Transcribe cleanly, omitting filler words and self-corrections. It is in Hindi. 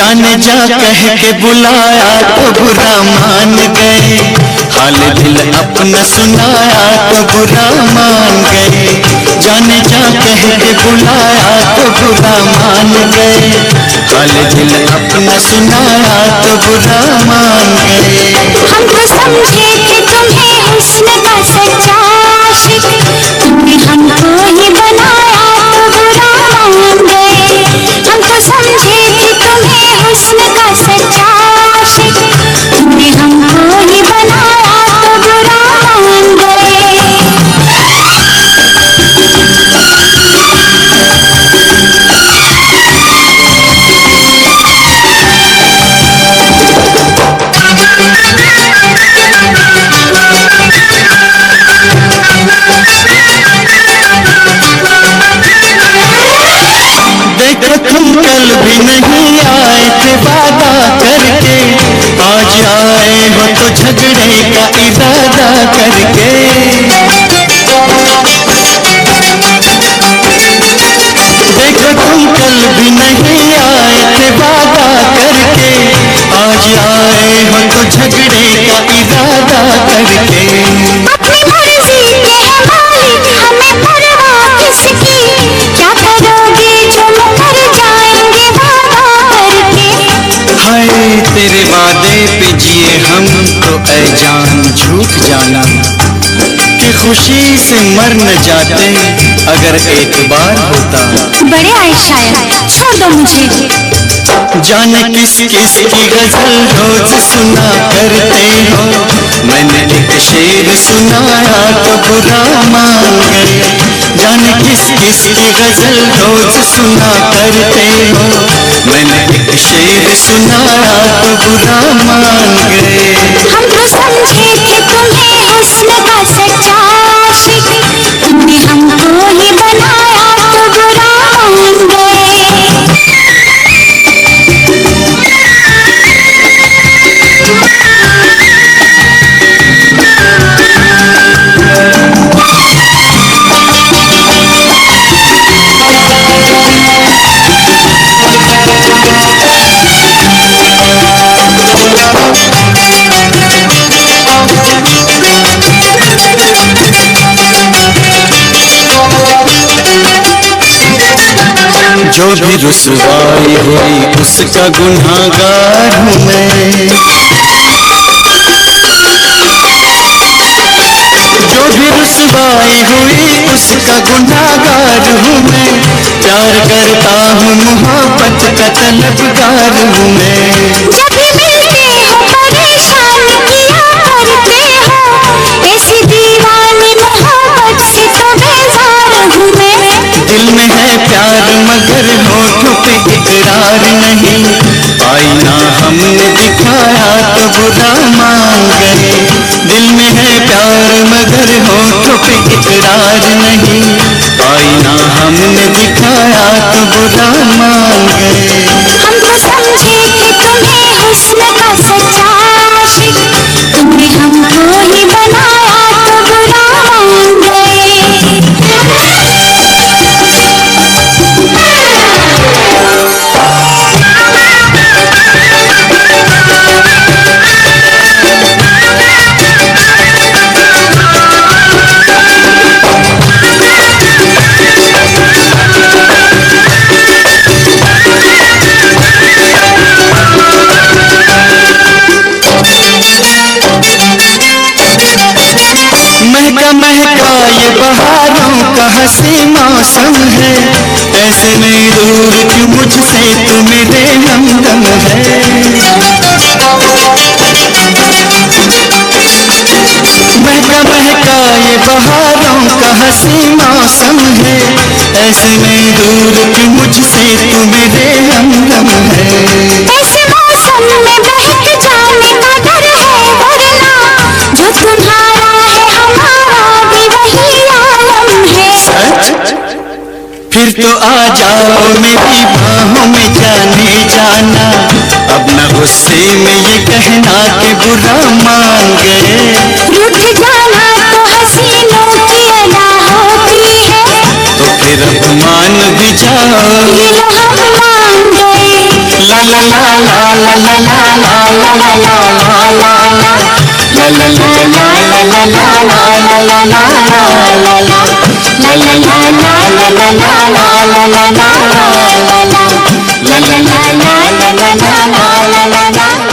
जाने जा कह के बुलाया तो बुरा मान गए, हाल दिल अपना सुनाया तो बुरा मान गए। जाने जा कह के बुलाया तो बुरा मान गए, हाल दिल अपना सुनाया तो बुरा मान गए। हम तो समझे थे तुम्हें हुस्न का सच्चा आशिक, तुमने हमको ही बनाया तो बुरा मान गए। हम तो समझे थे तुम्हें हुस्न का सच्चा आशिक, तुमने हमको ही बनाया तो बुरा मान गए। देखो तुम कल भी नहीं आए थे वादा करके, आज आए हो तो झगड़े का इरादा करके। देखो तुम कल भी नहीं आए थे वादा करके, आज आए हो तो झगड़े का इरादा करके। अपनी मर्जी के है मालिक, हमें परवाह किसकी, क्या करोगे जो मुकर जाएंगे वादा करके। हाय तेरे वादे पे जिए हम तो ऐ जान झूठ जाना, कि खुशी से मर न जाते अगर एक बार होता। बड़े आए शायर, छोड़ दो मुझे। जाने किस किस की गजल रोज सुना करते हो, मैंने एक शेर सुनाया तो बुरा मान गए। जाने किस किस की गजल रोज सुना करते हो, मैंने एक शेर सुनाया तो बुरा मान गए। हम तो समझे थे तुम्हें हुस्न का सच्चा आशिक, तुमने हमको ही बनाया तो बुरा मान गए। जो भी रुसवाई हुई उसका गुनाहगार हूँ मैं, जो भी रुसवाई हुई उसका गुनाहगार हूँ मैं। प्यार करता हूँ मोहब्बत का तलबगार हूँ मैं। जब भी मिलते हो परेशान किया करते हो, ऐसी दीवानी मोहब्बत से तो बेजार हूँ मैं। दिल में है प्यार मगर होठों पे इकरार नहीं, आईना हमने दिखाया तो बुरा मान गए। दिल में है प्यार मगर होठों पे इकरार नहीं, आईना हमने दिखाया तो बुरा मान गए। हम तो समझे थे तुम्हें हुस्न का सच्चा आशिक, तुमने हमको ही बनाया तो बुरा मान गए। महका महका ये बहारों का हंसी मौसम है, ऐसे में दूर क्यों मुझसे तू मेरे हमदम है। महका महका ये बहारों का हंसी मौसम है, ऐसे में दूर क्यों मुझसे तू मेरे हमदम है। ऐसे मौसम में बहक जाने का डर है, वरना जो तुम्हारा है हमारा भी वही आलम है। फिर तो आ जाओ मेरी बाहों में जाने जाना, अब न गुस्से में ये कहना कि बुरा मान गए। रूठ जाना तो हसीनों की अदा होती है, तो फिर अब मान भी जाओ, ये लो हम मान गए। ला la la la la la la la la la la la la la